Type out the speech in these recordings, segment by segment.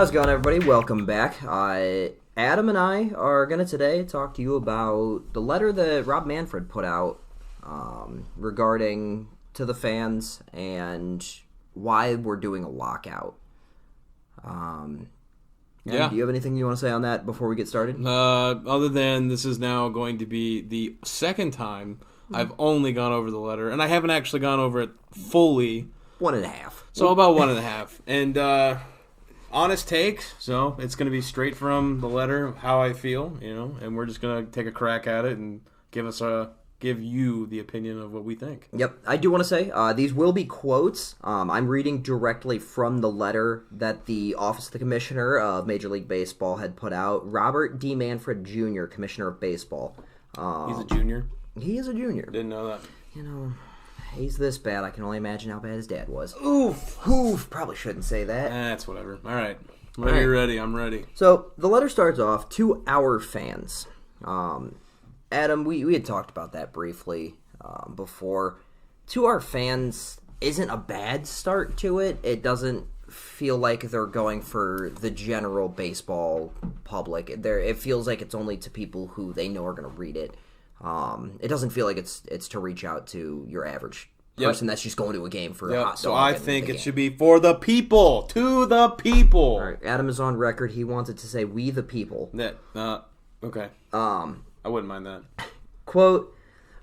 How's it going, everybody? Welcome back. Adam and I are going to today talk to you about the letter that Rob Manfred put out regarding to the fans and why we're doing a lockout. Yeah. Do you have anything you want to say on that before we get started? Other than this is now going to be the second time I've only gone over the letter, and I haven't actually gone over it fully. 1.5. So about 1.5. And honest take, so it's going to be straight from the letter, how I feel, and we're just going to take a crack at it and give you the opinion of what we think. Yep, I do want to say these will be quotes. I'm reading directly from the letter that the Office of the Commissioner of Major League Baseball had put out. Robert D. Manfred Jr., Commissioner of Baseball. He's a junior? He is a junior. Didn't know that. He's this bad. I can only imagine how bad his dad was. Oof. Probably shouldn't say that. That's whatever. All right. Whenever you're ready, I'm ready. So, the letter starts off, to our fans. Adam, we had talked about that briefly before. To our fans isn't a bad start to it. It doesn't feel like they're going for the general baseball public. It feels like it's only to people who they know are going to read it. It doesn't feel like it's to reach out to your average person that's just going to a game for a hot dog. So I think it should be for the people, to the people. All right, Adam is on record. He wanted to say, "We the people." Okay. I wouldn't mind that. Quote,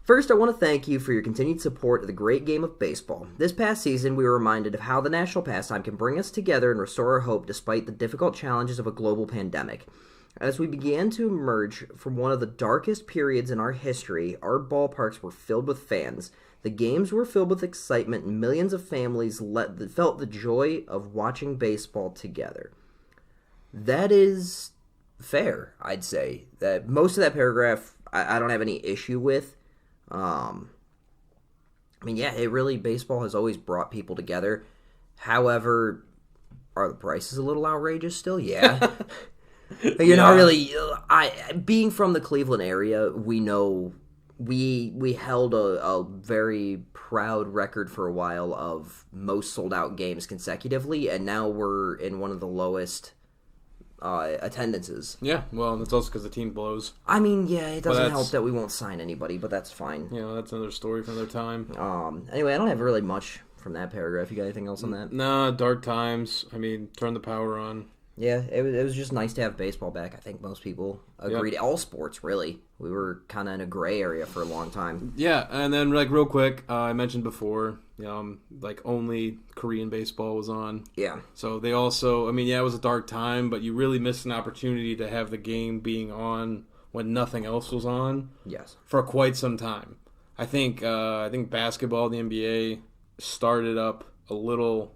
"First, I want to thank you for your continued support of the great game of baseball. This past season, we were reminded of how the national pastime can bring us together and restore our hope despite the difficult challenges of a global pandemic. As we began to emerge from one of the darkest periods in our history, our ballparks were filled with fans. The games were filled with excitement, and millions of families felt the joy of watching baseball together." That is fair, I'd say. That most of that paragraph, I don't have any issue with. Baseball has always brought people together. However, are the prices a little outrageous still? Yeah. Not really. Being from the Cleveland area, we know we held a very proud record for a while of most sold out games consecutively, and now we're in one of the lowest attendances. Yeah, well, that's also because the team blows. It doesn't help that we won't sign anybody, but that's fine. That's another story from their time. Anyway, I don't have really much from that paragraph. You got anything else on that? Nah, dark times. Turn the power on. Yeah, it was just nice to have baseball back. I think most people agreed. Yep. All sports, really. We were kind of in a gray area for a long time. Yeah, and then real quick, I mentioned before, only Korean baseball was on. Yeah. So they also, it was a dark time, but you really missed an opportunity to have the game being on when nothing else was on. Yes. For quite some time. I think basketball, the NBA, started up a little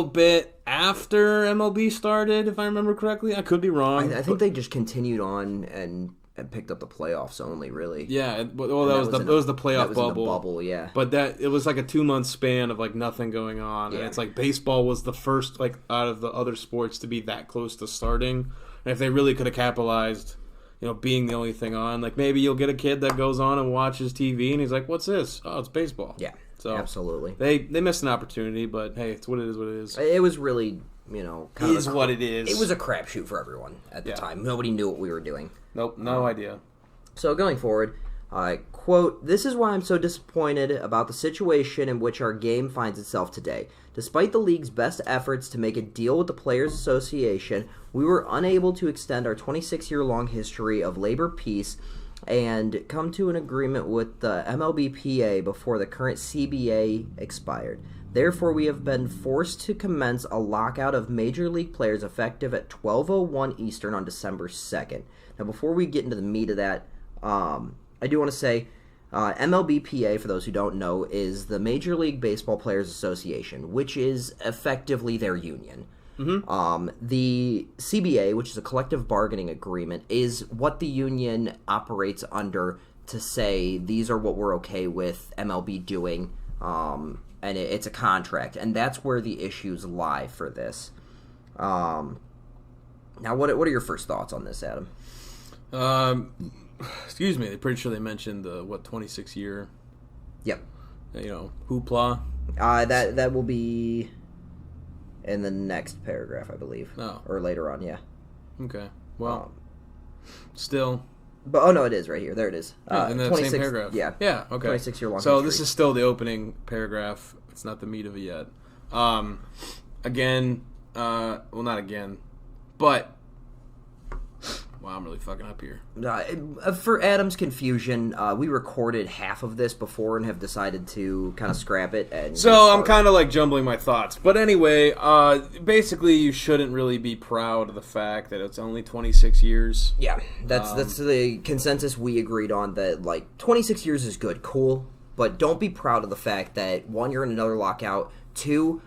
bit after MLB started, if I remember correctly. I could be wrong. I think they just continued on and picked up the playoffs only, really. Yeah, that was the playoff bubble. The bubble, yeah. But it was like a 2-month span of nothing going on, and it's like baseball was the first out of the other sports to be that close to starting. And if they really could have capitalized, being the only thing on, maybe you'll get a kid that goes on and watches TV and he's like, "What's this? Oh, it's baseball." Yeah. So absolutely. They missed an opportunity, but hey, it's what it is. What it is. It was really, what it is. It was a crapshoot for everyone at the time. Nobody knew what we were doing. Nope, no idea. So going forward, quote, "This is why I'm so disappointed about the situation in which our game finds itself today. Despite the league's best efforts to make a deal with the Players Association, we were unable to extend our 26-year-long history of labor peace and come to an agreement with the MLBPA before the current CBA expired. Therefore, we have been forced to commence a lockout of Major League players effective at 12:01 Eastern on December 2nd. Now, before we get into the meat of that, I do want to say MLBPA, for those who don't know, is the Major League Baseball Players Association, which is effectively their union. Mm-hmm. The CBA, which is a collective bargaining agreement, is what the union operates under to say these are what we're okay with MLB doing, and it's a contract, and that's where the issues lie for this. Now, what are your first thoughts on this, Adam? Excuse me. I'm pretty sure they mentioned the 26-year. Yep. Hoopla. That will be in the next paragraph, I believe. Oh. Or later on, yeah. Okay. Well, still. But oh no, it is right here. There it is. In the same paragraph. Yeah. Yeah. Okay. 26-year long. So this is still the opening paragraph. It's not the meat of it yet. Again. Well, not again, but. Wow, I'm really fucking up here. For Adam's confusion, we recorded half of this before and have decided to kind of scrap it. And so I'm kind of like jumbling my thoughts. But anyway, basically you shouldn't really be proud of the fact that it's only 26 years. Yeah, that's the consensus we agreed on, that like 26 years is good, cool, but don't be proud of the fact that, one, you're in another lockout, two,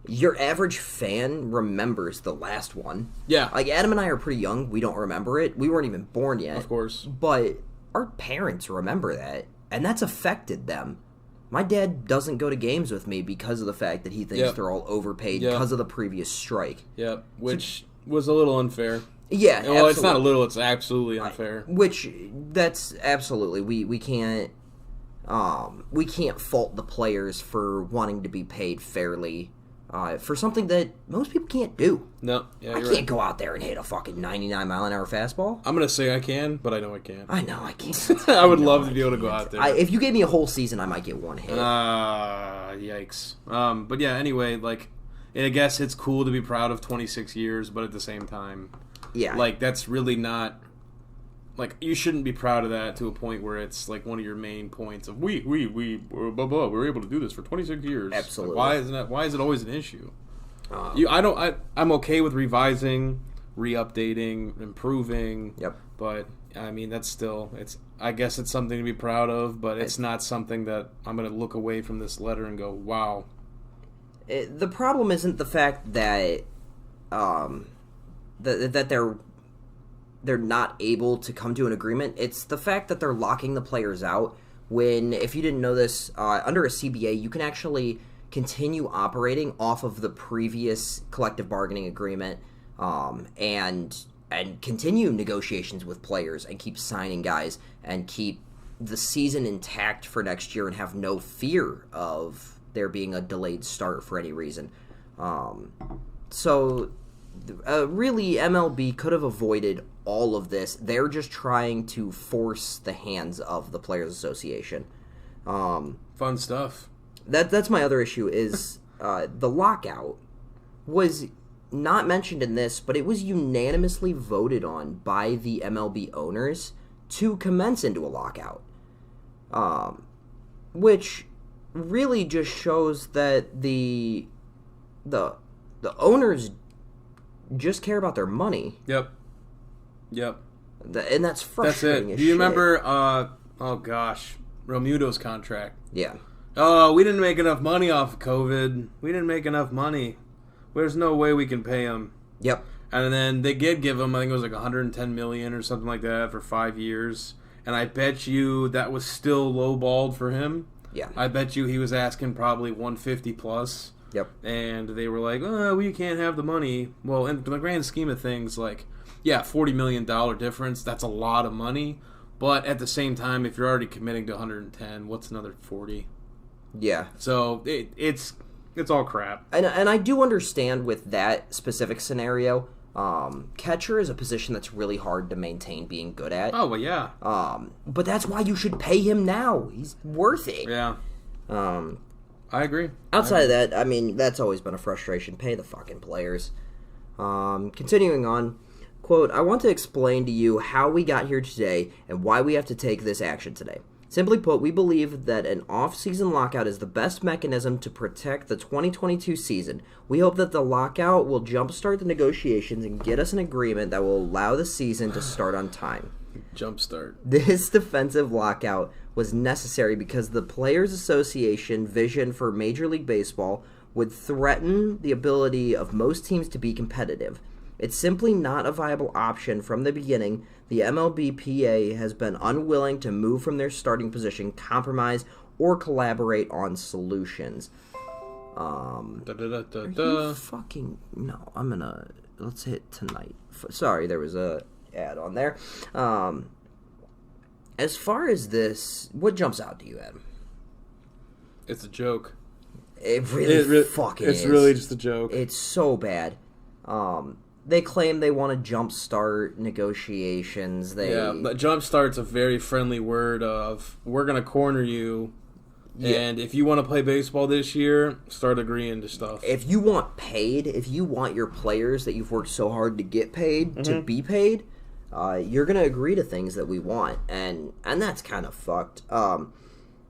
your average fan remembers the last one. Yeah. Like, Adam and I are pretty young. We don't remember it. We weren't even born yet. Of course. But our parents remember that, and that's affected them. My dad doesn't go to games with me because of the fact that he thinks they're all overpaid because of the previous strike. Yep, which was a little unfair. Yeah, well, absolutely. It's not a little, it's absolutely unfair. That's absolutely. We can't fault the players for wanting to be paid fairly. For something that most people can't do. No, yeah, I can't go out there and hit a fucking 99-mile-an-hour fastball. I'm going to say I can, but I know I can't. I know I can't. I would love to be able to go out there. If you gave me a whole season, I might get one hit. Yikes. But yeah, anyway, like, I guess it's cool to be proud of 26 years, but at the same time, yeah, like, that's really not... Like, you shouldn't be proud of that to a point where it's like one of your main points of we were able to do this for 26 years. Absolutely. Like, why is it always an issue? I'm okay with revising, re-updating, improving. Yep. But I mean, that's still I guess it's something to be proud of, but it's not something that I'm going to look away from this letter and go, wow. The problem isn't the fact that that they're not able to come to an agreement. It's the fact that they're locking the players out when, if you didn't know this, under a CBA, you can actually continue operating off of the previous collective bargaining agreement and continue negotiations with players and keep signing guys and keep the season intact for next year and have no fear of there being a delayed start for any reason. So really, MLB could have avoided all of this. They're just trying to force the hands of the Players Association. Fun stuff. That's my other issue is the lockout was not mentioned in this, but it was unanimously voted on by the MLB owners to commence into a lockout, which really just shows that the owners just care about their money. Yep. And that's frustrating. That's it. Do you remember? Oh gosh, Romuto's contract. Yeah. Oh, we didn't make enough money off of COVID. We didn't make enough money. There's no way we can pay him. Yep. And then they did give him, I think it was like $110 million or something like that for 5 years. And I bet you that was still lowballed for him. Yeah. I bet you he was asking probably 150 plus. Yep. And they were like, "Oh, we can't have the money." Well, in the grand scheme of things, like, yeah, $40 million difference, that's a lot of money. But at the same time, if you're already committing to 110, what's another 40? Yeah. So it's all crap. And I do understand with that specific scenario, catcher is a position that's really hard to maintain being good at. Oh, well, yeah. But that's why you should pay him now. He's worth it. Yeah. I agree. Outside of that, I mean, that's always been a frustration. Pay the fucking players. Continuing on, quote, "I want to explain to you how we got here today and why we have to take this action today. Simply put, we believe that an off-season lockout is the best mechanism to protect the 2022 season. We hope that the lockout will jumpstart the negotiations and get us an agreement that will allow the season to start on time. Jumpstart. This defensive lockout was necessary because the Players Association vision for Major League Baseball would threaten the ability of most teams to be competitive. It's simply not a viable option from the beginning. The MLBPA has been unwilling to move from their starting position, compromise, or collaborate on solutions." Are you fucking... No, I'm gonna... Let's hit tonight. Sorry, there was a ad on there. As far as this, what jumps out to you, Adam? It's a joke. It really fucking is. It's really just a joke. It's so bad. They claim they want to jumpstart negotiations. But jumpstart's a very friendly word of, we're going to corner you, and if you want to play baseball this year, start agreeing to stuff. If you want paid, if you want your players that you've worked so hard to get paid to be paid, you're going to agree to things that we want, and that's kind of fucked.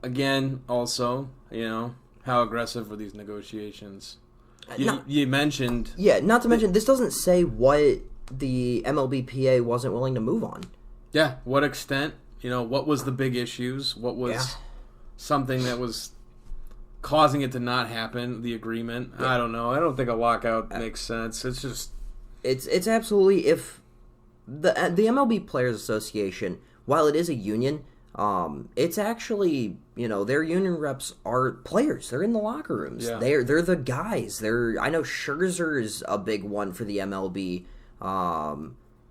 Again, also, how aggressive were these negotiations? You mentioned... Yeah, not to mention, this doesn't say what the MLBPA wasn't willing to move on. Yeah, what extent, what was the big issues, what was something that was causing it to not happen, the agreement. I don't know. I don't think a lockout makes sense. It's just... It's absolutely... If the MLB Players Association, while it is a union... it's actually, their union reps are players. They're in the locker rooms. Yeah. They're the guys. I know Scherzer is a big one for the MLB.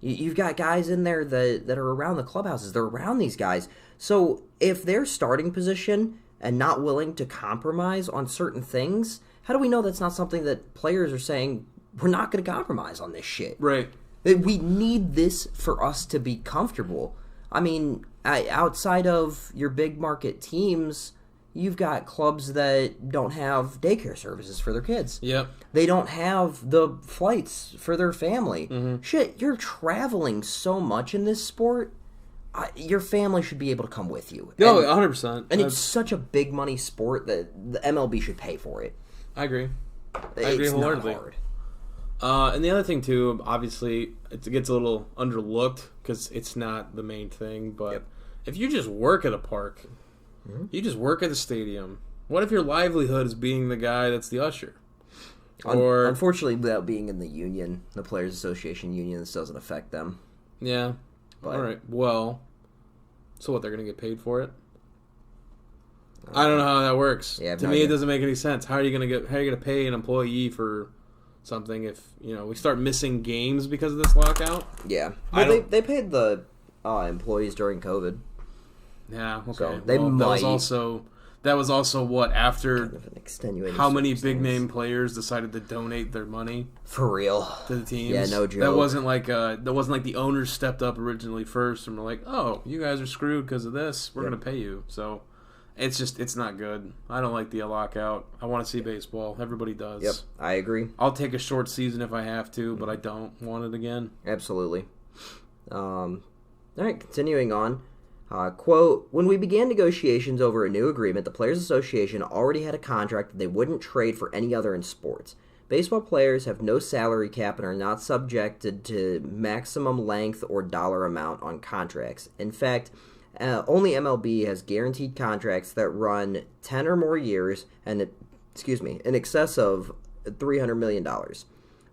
You've got guys in there that are around the clubhouses. They're around these guys. So if they're starting position and not willing to compromise on certain things, how do we know that's not something that players are saying, we're not going to compromise on this shit? Right. We need this for us to be comfortable. I mean, outside of your big market teams, you've got clubs that don't have daycare services for their kids. Yep. They don't have the flights for their family. Mm-hmm. Shit, you're traveling so much in this sport. Your family should be able to come with you. No, 100%. And it's such a big money sport that the MLB should pay for it. I agree. I agree wholeheartedly. Not hard. And the other thing, too, obviously, it gets a little underlooked because it's not the main thing, but if you just work at a park, you just work at the stadium, what if your livelihood is being the guy that's the usher? Or unfortunately, without being in the union, the Players Association union, this doesn't affect them. Yeah. But, all right. Well, so what, they're going to get paid for it? I don't know how that works. Yeah, to me, it doesn't make any sense. How are you going to pay an employee for something if we start missing games because of this lockout? Yeah, well, they paid the employees during COVID. Yeah, okay. So they might. That was also what, after kind of an extenuating how many big name players decided to donate their money for real to the teams? Yeah, no joke. That wasn't like the owners stepped up originally first and were like, "Oh, you guys are screwed because of this. We're going to pay you." So it's not good. I don't like the lockout. I want to see baseball. Everybody does. Yep, I agree. I'll take a short season if I have to, but I don't want it again. Absolutely. All right, continuing on. Quote, when we began negotiations over a new agreement, the Players Association already had a contract that they wouldn't trade for any other in sports. Baseball players have no salary cap and are not subjected to maximum length or dollar amount on contracts. In fact, only MLB has guaranteed contracts that run 10 or more years and, in excess of $300 million.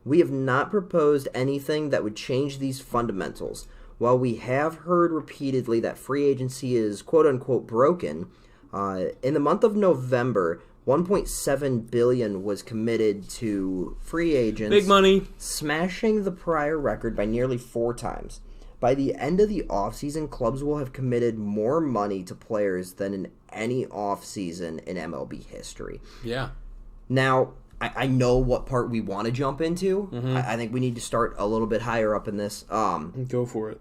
We have not proposed anything that would change these fundamentals. While we have heard repeatedly that free agency is quote-unquote broken, in the month of November, $1.7 billion was committed to free agents. Big money. Smashing the prior record by nearly 4 times. By the end of the offseason, clubs will have committed more money to players than in any offseason in MLB history. Yeah. Now, I know what part we want to jump into. Mm-hmm. I think we need to start a little bit higher up in this. Go for it.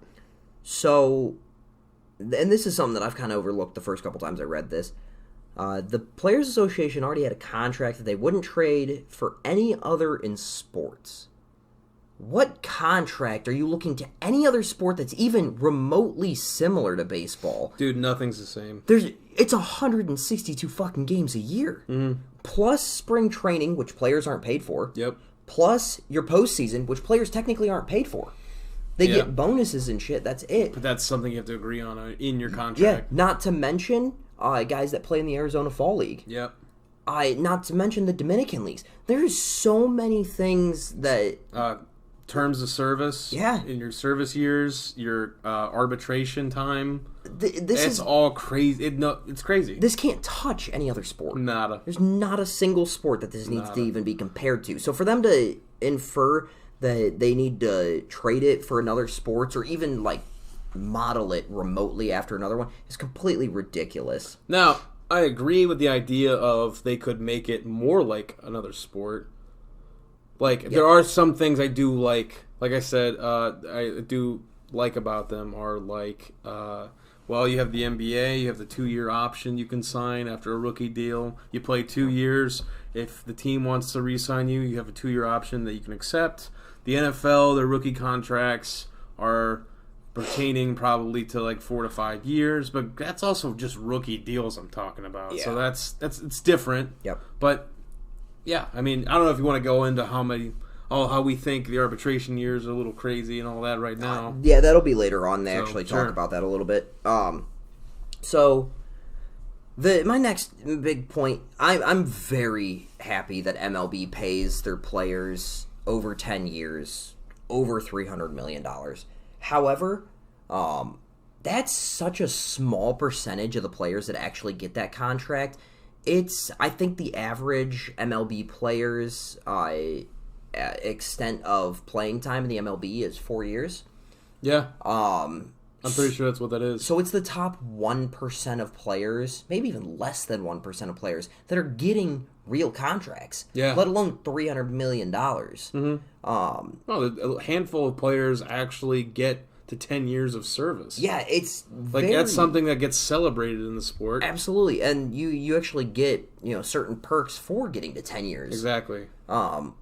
So, and this is something that I've kind of overlooked the first couple times I read this. The Players Association already had a contract that they wouldn't trade for any other in sports. What contract are you looking to any other sport that's even remotely similar to baseball? Dude, nothing's the same. It's 162 fucking games a year. Mm-hmm. Plus spring training, which players aren't paid for. Yep. Plus your postseason, which players technically aren't paid for. They get bonuses and shit, that's it. But that's something you have to agree on in your contract. Yeah, not to mention guys that play in the Arizona Fall League. Yep. Not to mention the Dominican Leagues. There's so many things that... terms of service. Yeah. In your service years, your arbitration time. It's all crazy. It's crazy. This can't touch any other sport. Nada. There's not a single sport that this needs to even be compared to. So for them to infer that they need to trade it for another sports or even like model it remotely after another one is completely ridiculous. Now, I agree with the idea of they could make it more like another sport. Like, there are some things I do like. Like I said, I do like about them are like, well, you have the NBA, you have the 2-year option you can sign after a rookie deal. You play 2 years. If the team wants to re-sign you, you have a 2-year option that you can accept. The NFL, their rookie contracts are pertaining probably to like 4 to 5 years, but that's also just rookie deals I'm talking about. Yeah. So that's it's different. Yep. But yeah, I mean, I don't know if you want to go into how we think the arbitration years are a little crazy and all that right now. Yeah, that'll be later on. They actually talk about that a little bit. So my next big point, I'm very happy that MLB pays their players over 10 years, over $300 million. However, that's such a small percentage of the players that actually get that contract. I think the average MLB player's extent of playing time in the MLB is 4 years. Yeah. I'm pretty sure that's what that is. So it's the top 1% of players, maybe even less than 1% of players, that are getting real contracts. Yeah. Let alone $300 million. Mm-hmm. A handful of players actually get to 10 years of service. Yeah, it's that's something that gets celebrated in the sport. Absolutely, and you actually get certain perks for getting to 10 years. Exactly.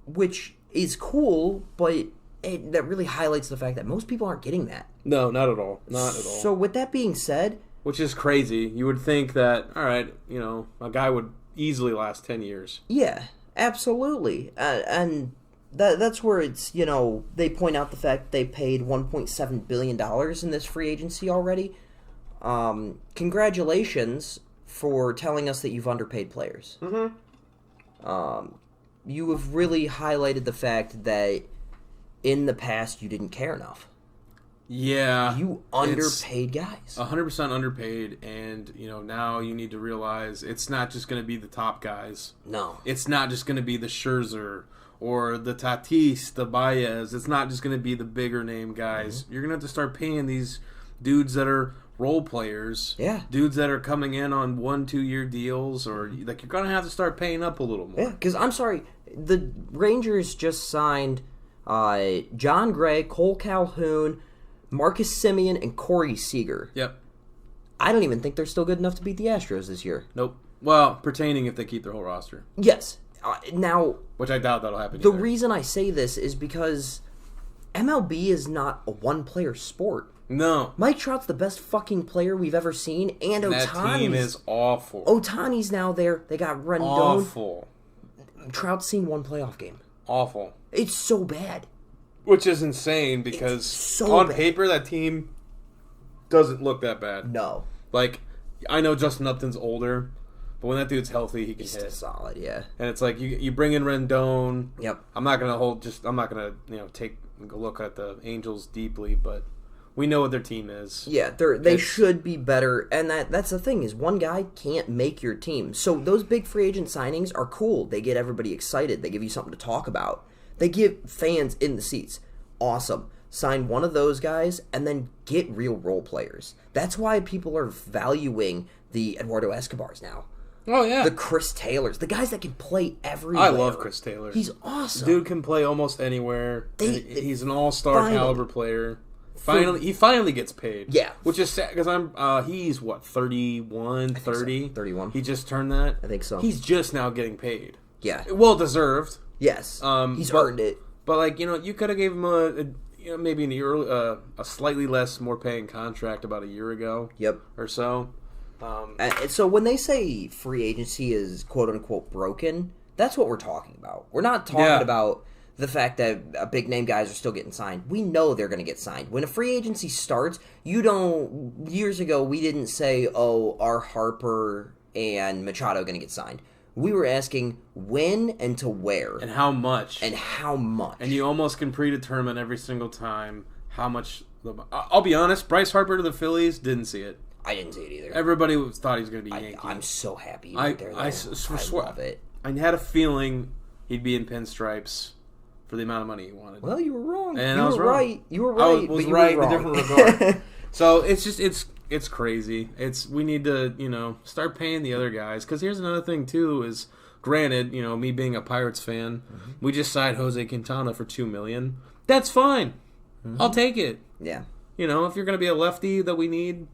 Which is cool, but that really highlights the fact that most people aren't getting that. No, not at all. Not at all. So with that being said... Which is crazy. You would think that, all right, a guy would easily last 10 years. Yeah, absolutely. And that's where it's, they point out the fact they paid $1.7 billion in this free agency already. Congratulations for telling us that you've underpaid players. Mm-hmm. You have really highlighted the fact that in the past you didn't care enough. Yeah. You underpaid guys. 100% underpaid, and now you need to realize it's not just going to be the top guys. No. It's not just going to be the Scherzer or the Tatis, the Baez. It's not just going to be the bigger name guys. Mm-hmm. You're going to have to start paying these dudes that are role players. Yeah. Dudes that are coming in on 1-2 year deals, or like you're going to have to start paying up a little more. Yeah, because I'm sorry, the Rangers just signed John Gray, Cole Calhoun, Marcus Semien, and Corey Seager. Yep. I don't even think they're still good enough to beat the Astros this year. Nope. Well, pertaining if they keep their whole roster. Yes. Now... Which I doubt that'll happen The either. reason I say this is because MLB is not a one-player sport. No. Mike Trout's the best fucking player we've ever seen, and Ohtani's... That team is awful. Ohtani's now there. They got Rendon. Awful. Trout's seen one playoff game. Awful. It's so bad. Which is insane because on paper that team doesn't look that bad. No. Like, I know Justin Upton's older, but when that dude's healthy, he can hit. Solid, yeah. And it's like you bring in Rendon. Yep. I'm not gonna take a look at the Angels deeply, but we know what their team is. Yeah, they should be better, and that's the thing is one guy can't make your team. So those big free agent signings are cool. They get everybody excited. They give you something to talk about. They give fans in the seats. Awesome. Sign one of those guys and then get real role players. That's why people are valuing the Eduardo Escobars now. Oh, yeah. The Chris Taylors. The guys that can play everywhere. I love Chris Taylor. He's awesome. Dude can play almost anywhere. He's an all-star caliber player. He finally gets paid. Yeah. Which is sad because he's what, 31, 30? So. 31. He just turned that? I think so. He's just now getting paid. Yeah. Well deserved. Yes. He's earned it. But like, you could have gave him maybe a slightly more paying contract about a year ago. Yep. Or so. So when they say free agency is quote unquote broken, that's what we're talking about. We're not talking about the fact that big name guys are still getting signed. We know they're going to get signed. When a free agency starts, years ago we didn't say, oh, are Harper and Machado going to get signed? We were asking when and to where. And how much. And how much. And you almost can predetermine every single time how much. I'll be honest, Bryce Harper to the Phillies, didn't see it. I didn't see it either. Everybody thought he was going to be Yankee. I'm so happy he went there. I love it. I had a feeling he'd be in pinstripes for the amount of money he wanted. Well, you were wrong. And I was right. You were right. I was right in a different regard. So it's it's crazy. We need to, start paying the other guys. Because here's another thing, too, is, granted, me being a Pirates fan, we just signed Jose Quintana for $2 million. That's fine. I'll take it. Yeah. If you're going to be a lefty that we need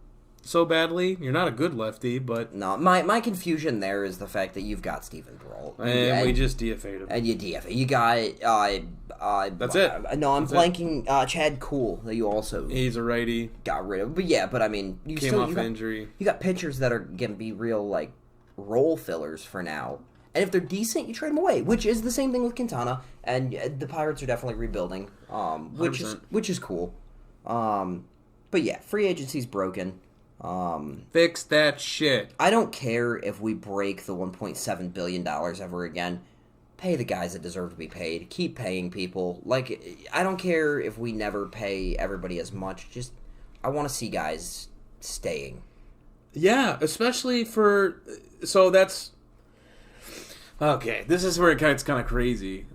so badly, you're not a good lefty, but... No, my confusion there is the fact that you've got Steven Brault. And we just DFA'd him. And you DFA. You got... That's it. No, I'm blanking Chad Kuhl, that you also... He's a righty. Got rid of. But I mean... You Came off injury. You got pitchers that are going to be real, role fillers for now. And if they're decent, you trade them away, which is the same thing with Quintana. And the Pirates are definitely rebuilding, which is cool. But yeah, free agency's broken. Fix that shit. I don't care if we break the $1.7 billion ever again. Pay the guys that deserve to be paid. Keep paying people. I don't care if we never pay everybody as much. Just, I want to see guys staying. Yeah, especially for... So that's... Okay, this is where it gets kind of crazy,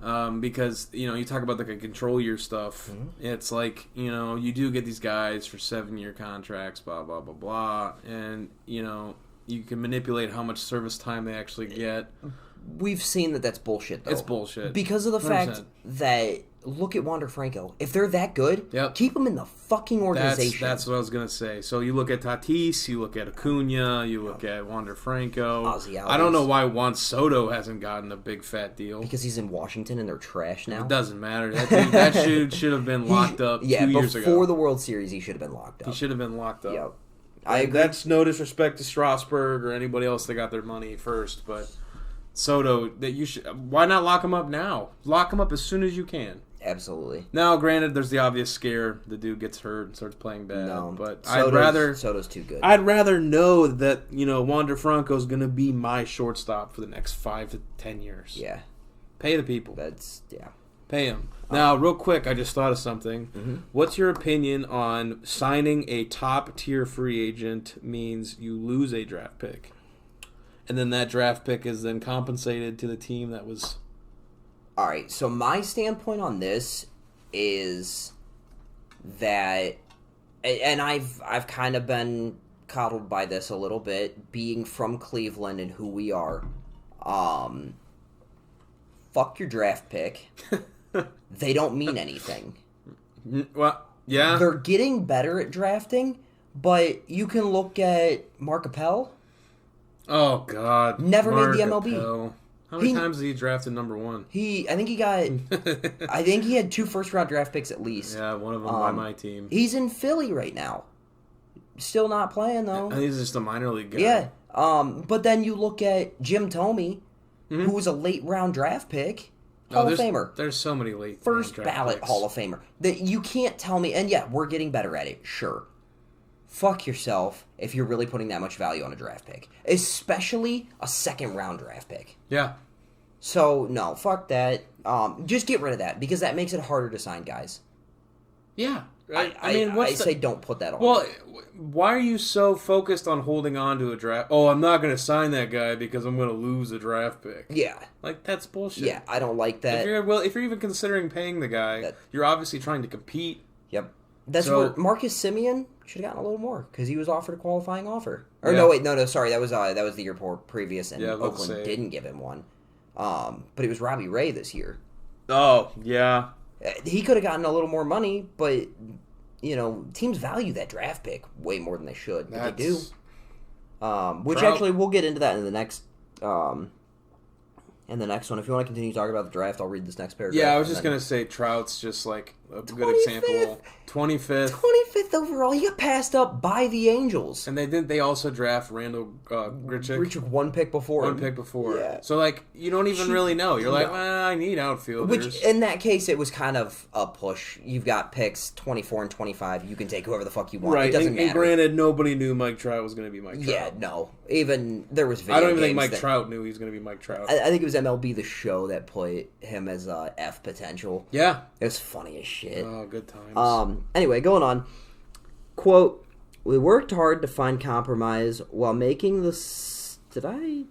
because, you talk about, a control year stuff. It's you do get these guys for 7-year contracts, blah, blah, blah, blah, and, you can manipulate how much service time they actually get. We've seen that that's bullshit, though. It's bullshit. Because of the 100%. fact that, look at Wander Franco. If they're that good, keep them in the fucking organization. That's what I was going to say. So you look at Tatis, you look at Acuna, you look at Wander Franco. Ozzy Albies. I don't know why Juan Soto hasn't gotten a big fat deal. Because he's in Washington and they're trash now. It doesn't matter. That dude should have been locked up 2 years ago. Before the World Series, he should have been locked up. He should have been locked up. Yep. I agree. That's no disrespect to Strasburg or anybody else that got their money first, but Soto, why not lock him up now? Lock him up as soon as you can. Absolutely. Now, granted, there's the obvious scare. The dude gets hurt and starts playing bad. No, but Soto's too good. I'd rather know that, Wander Franco's going to be my shortstop for the next 5 to 10 years. Yeah. Pay the people. Pay him. Now, real quick, I just thought of something. What's your opinion on signing a top-tier free agent means you lose a draft pick? And then that draft pick is then compensated to the team that was... All right, so my standpoint on this is that, and I've kind of been coddled by this a little bit, being from Cleveland and who we are. Fuck your draft pick. They don't mean anything. Well, yeah. They're getting better at drafting, but you can look at Mark Appel. Oh, God. Never Mark made the MLB. Appel. How many times has he drafted number one? I think he had 2 first-round draft picks at least. Yeah, one of them by my team. He's in Philly right now. Still not playing, though. And he's just a minor league guy. Yeah. But then you look at Jim Thome, who was a late-round draft pick. Hall of Famer. There's so many late First draft ballot picks. Hall of Famer. That you can't tell me, and yeah, we're getting better at it, sure. Fuck yourself if you're really putting that much value on a draft pick. Especially a second-round draft pick. Yeah. So, no, fuck that. Just get rid of that, because that makes it harder to sign guys. Yeah. I say don't put that on. Well, why are you so focused on holding on to a draft? Oh, I'm not going to sign that guy because I'm going to lose a draft pick. Yeah. That's bullshit. Yeah, I don't like that. If you're even considering paying the guy, you're obviously trying to compete. Yep. That's where Marcus Semien should have gotten a little more, because he was offered a qualifying offer. Or no, sorry, that was the year previous, and Oakland didn't give him one. But it was Robbie Ray this year. Oh, yeah. He could have gotten a little more money, but, teams value that draft pick way more than they should. But they do. Which actually, we'll get into that in the next one. If you want to continue talking about the draft, I'll read this next paragraph. Yeah, I was just going to say Trout's just a good example. 25th overall. He got passed up by the Angels. And they also draft Randall Grichuk. Grichuk 1 pick before. Yeah. So, you don't even really know. You're I need outfielders. Which, in that case, it was kind of a push. You've got picks 24 and 25. You can take whoever the fuck you want. Right. It doesn't matter. And granted, nobody knew Mike Trout was going to be Mike Trout. Yeah, no. Even, there was video I don't even think Mike Trout knew he was going to be Mike Trout. I think it was MLB The Show that put him as F potential. Yeah. It was funny as shit. Oh, good times. Anyway, going on. Quote, "We worked hard to find compromise while making the..." Did I?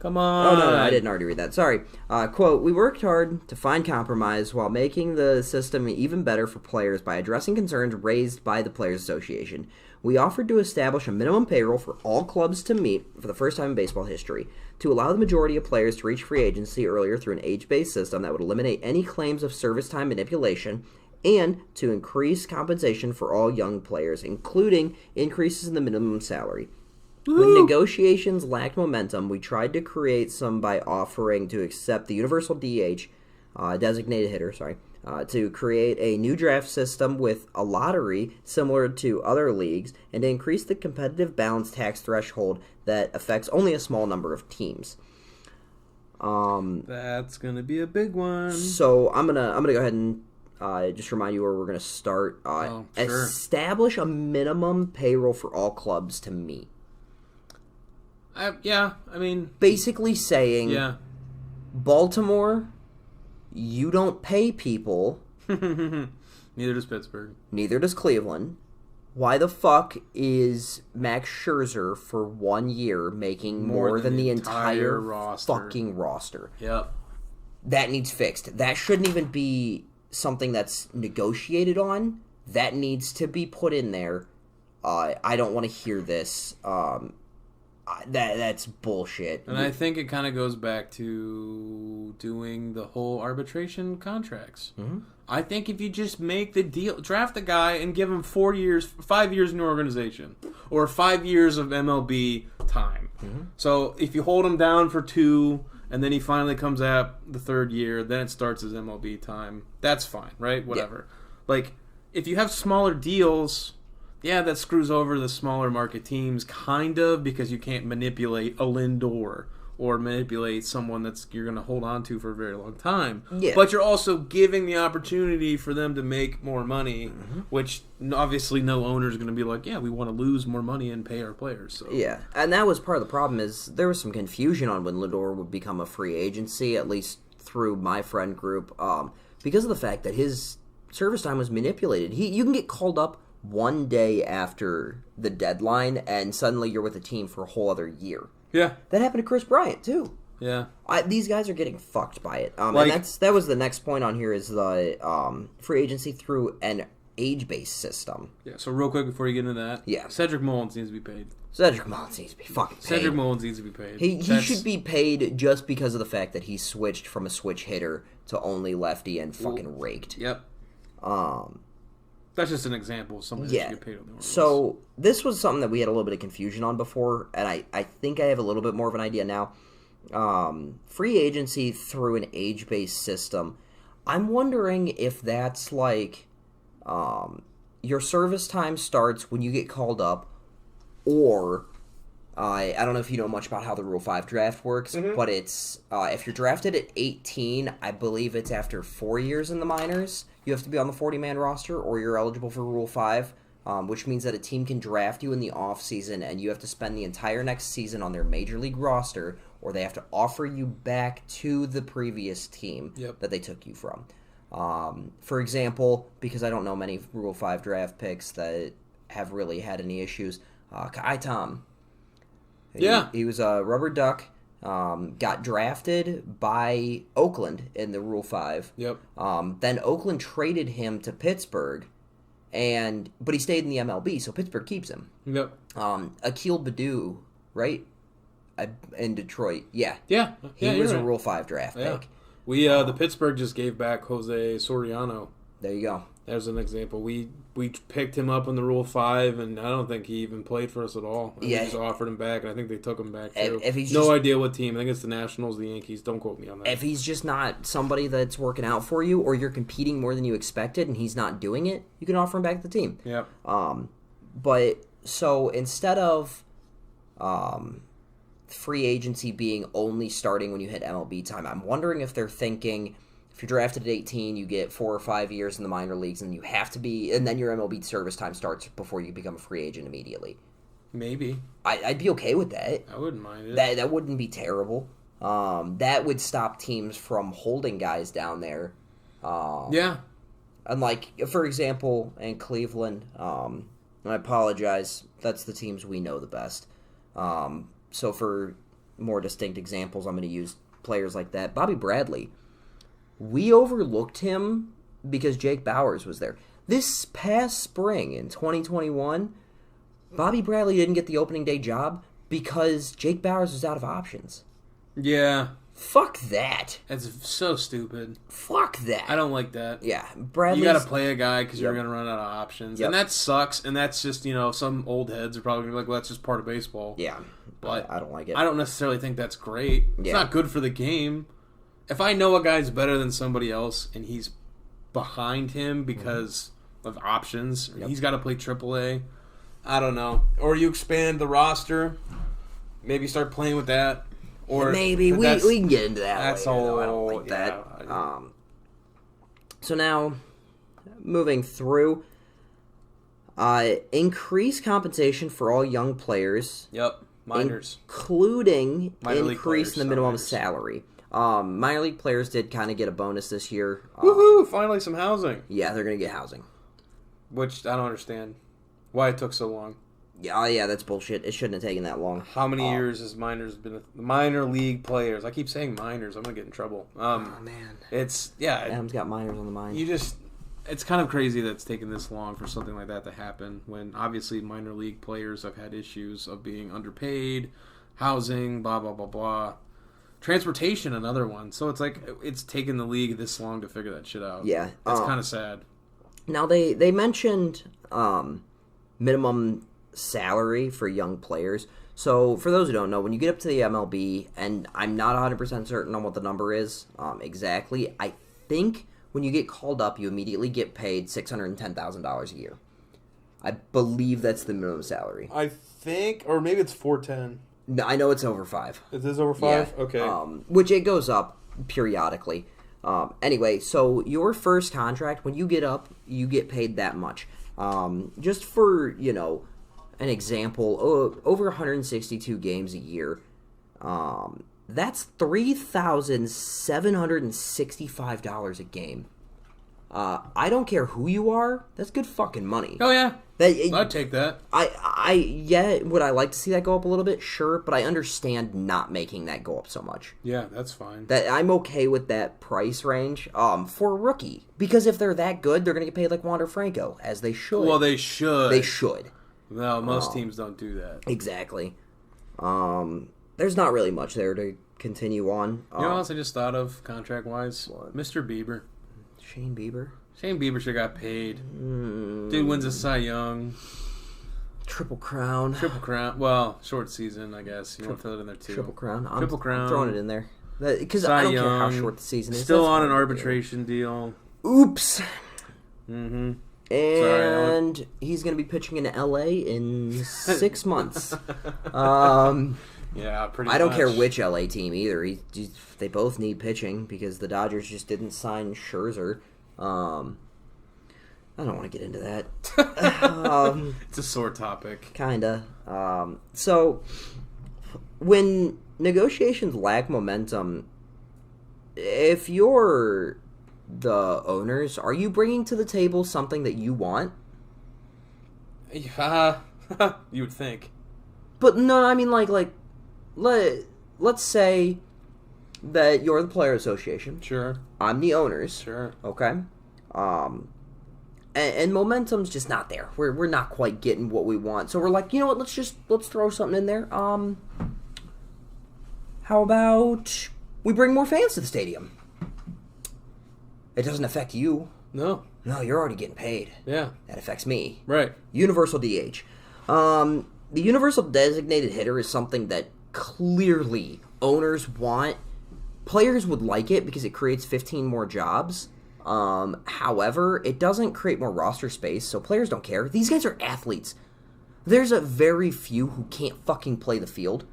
Come on. Oh, no, I didn't already read that. Sorry. Quote, we worked hard to find compromise while making the system even better for players by addressing concerns raised by the Players Association. We offered to establish a minimum payroll for all clubs to meet for the first time in baseball history, to allow the majority of players to reach free agency earlier through an age-based system that would eliminate any claims of service time manipulation, and to increase compensation for all young players, including increases in the minimum salary. When negotiations lacked momentum, we tried to create some by offering to accept the universal DH, designated hitter, to create a new draft system with a lottery similar to other leagues, and to increase the competitive balance tax threshold that affects only a small number of teams. That's gonna be a big one. So I'm gonna go ahead and just remind you where we're gonna start. Sure. Establish a minimum payroll for all clubs to meet. Basically saying, Baltimore, you don't pay people. Neither does Pittsburgh. Neither does Cleveland. Why the fuck is Max Scherzer for 1 year making more than the entire fucking roster? Yep. That needs fixed. That shouldn't even be something that's negotiated on. That needs to be put in there. I don't want to hear this. That's bullshit. And I think it kind of goes back to doing the whole arbitration contracts. Mm-hmm. I think if you just make the deal, draft a guy and give him 5 years in your organization, or 5 years of MLB time. Mm-hmm. So if you hold him down for 2, and then he finally comes out the 3rd year, then it starts his MLB time. That's fine, right? Whatever. Yeah. Like, if you have smaller deals, yeah, that screws over the smaller market teams, kind of, because you can't manipulate a Lindor or manipulate someone that's you're going to hold on to for a very long time. Yeah. But you're also giving the opportunity for them to make more money, mm-hmm. which obviously no owner is going to be like, yeah, we want to lose more money and pay our players. So. Yeah, and that was part of the problem is there was some confusion on when Lindor would become a free agency, at least through my friend group, because of the fact that his service time was manipulated. You can get called up 1 day after the deadline, and suddenly you're with a team for a whole other year. Yeah. That happened to Chris Bryant, too. Yeah. These guys are getting fucked by it. And that was the next point on here is the free agency through an age-based system. Yeah, so real quick before you get into that. Yeah. Cedric Mullins needs to be paid. Cedric Mullins needs to be fucking paid. Cedric Mullins needs to be paid. He should be paid just because of the fact that he switched from a switch hitter to only lefty and fucking raked. Yep. That's just an example of somebody that should get paid on the Orioles. So this was something that we had a little bit of confusion on before, and I think I have a little bit more of an idea now. Free agency through an age-based system. I'm wondering if that's like your service time starts when you get called up, or I don't know if you know much about how the Rule 5 draft works, mm-hmm. but it's if you're drafted at 18, I believe it's after 4 years in the minors. You have to be on the 40-man roster, or you're eligible for Rule 5, which means that a team can draft you in the offseason, and you have to spend the entire next season on their major league roster, or they have to offer you back to the previous team that they took you from. For example, because I don't know many Rule 5 draft picks that have really had any issues, Kai Tom. He was a rubber duck. Got drafted by Oakland in the Rule 5. Yep. Then Oakland traded him to Pittsburgh, but he stayed in the MLB, so Pittsburgh keeps him. Yep. Akil Baddoo, right? In Detroit. Yeah. Yeah. He was a Rule 5 draft pick. The Pittsburgh just gave back Jose Soriano. There you go. There's an example. We picked him up in the Rule 5, and I don't think he even played for us at all. We just offered him back, and I think they took him back, too. Idea what team. I think it's the Nationals, the Yankees. Don't quote me on that. If he's just not somebody that's working out for you, or you're competing more than you expected, and he's not doing it, you can offer him back to the team. Yep. But, so, instead of free agency being only starting when you hit MLB time, I'm wondering if they're thinking, if you're drafted at 18, you get 4 or 5 years in the minor leagues, and you have to be, and then your MLB service time starts before you become a free agent immediately. Maybe. I'd be okay with that. I wouldn't mind it. That wouldn't be terrible. That would stop teams from holding guys down there. Yeah. And like, for example, in Cleveland, and I apologize, that's the teams we know the best. So for more distinct examples, I'm going to use players like that. Bobby Bradley. We overlooked him because Jake Bowers was there. This past spring in 2021, Bobby Bradley didn't get the opening day job because Jake Bowers was out of options. Yeah. Fuck that. That's so stupid. Fuck that. I don't like that. Yeah. Bradley's... You got to play a guy because you're going to run out of options. Yep. And that sucks. And that's just, some old heads are probably going to be like, well, that's just part of baseball. Yeah. But I don't like it. I don't necessarily think that's great. It's not good for the game. If I know a guy's better than somebody else and he's behind him because of options, he's got to play AAA, I don't know. Or you expand the roster, maybe start playing with that. Or maybe we can get into that. That's later, all. I don't like that. So now, moving through, increase compensation for all young players. Yep, minors, including minor increase in the minimum salary. Minor league players did kind of get a bonus this year. Woohoo! Finally, some housing. Yeah, they're gonna get housing. Which I don't understand why it took so long. Yeah, that's bullshit. It shouldn't have taken that long. How many years has minors been minor league players? I keep saying minors. I'm gonna get in trouble. Oh man, Adam's got minors on the mind. It's kind of crazy that it's taken this long for something like that to happen. When obviously minor league players have had issues of being underpaid, housing, blah blah blah blah, transportation, another one. So it's like it's taken the league this long to figure that shit out. Yeah, it's kind of sad. Now they mentioned minimum salary for young players. So for those who don't know, when you get up to the MLB, and I'm not 100% certain on what the number is exactly, I think when you get called up, you immediately get paid $610,000 a year. I believe that's the minimum salary. I think, or maybe it's 410. No, I know it's over 5. It is over 5? Yeah. Okay. Which it goes up periodically. Anyway, so your first contract, when you get up, you get paid that much. Just for, an example, over 162 games a year, that's $3,765 a game. I don't care who you are, that's good fucking money. Oh yeah, I'd take that. Would I like to see that go up a little bit? Sure, but I understand not making that go up so much. Yeah, that's fine. That I'm okay with that price range for a rookie, because if they're that good, they're gonna get paid like Wander Franco, as they should. Well, they should. They should. No, most teams don't do that. Exactly. There's not really much there to continue on. You know what else I just thought of, contract-wise? What? Mr. Bieber. Shane Bieber? Shane Bieber should have got paid. Dude wins a Cy Young. Triple Crown. Well, short season, I guess. You want to throw it in there, too. Triple Crown. I'm Crown. throwing it in there. Because I don't care how short the season is. Still on an arbitration deal. Oops. Mm-hmm. And he's going to be pitching in L.A. in 6 months. Yeah, pretty much. I don't care which LA team either. They both need pitching because the Dodgers just didn't sign Scherzer. I don't want to get into that. It's a sore topic. Kinda. So, when negotiations lack momentum, if you're the owners, are you bringing to the table something that you want? You would think. But no, I mean let's say that you're the player association. Sure. I'm the owners. Sure. Okay. And momentum's just not there. We're not quite getting what we want. So we're like, you know what? Let's throw something in there. How about we bring more fans to the stadium? It doesn't affect you. No, you're already getting paid. Yeah. That affects me. Right. Universal DH. The universal designated hitter is something that clearly owners want. Players would like it because it creates 15 more jobs. However, it doesn't create more roster space, so players don't care. These guys are athletes. There's a very few who can't fucking play the field,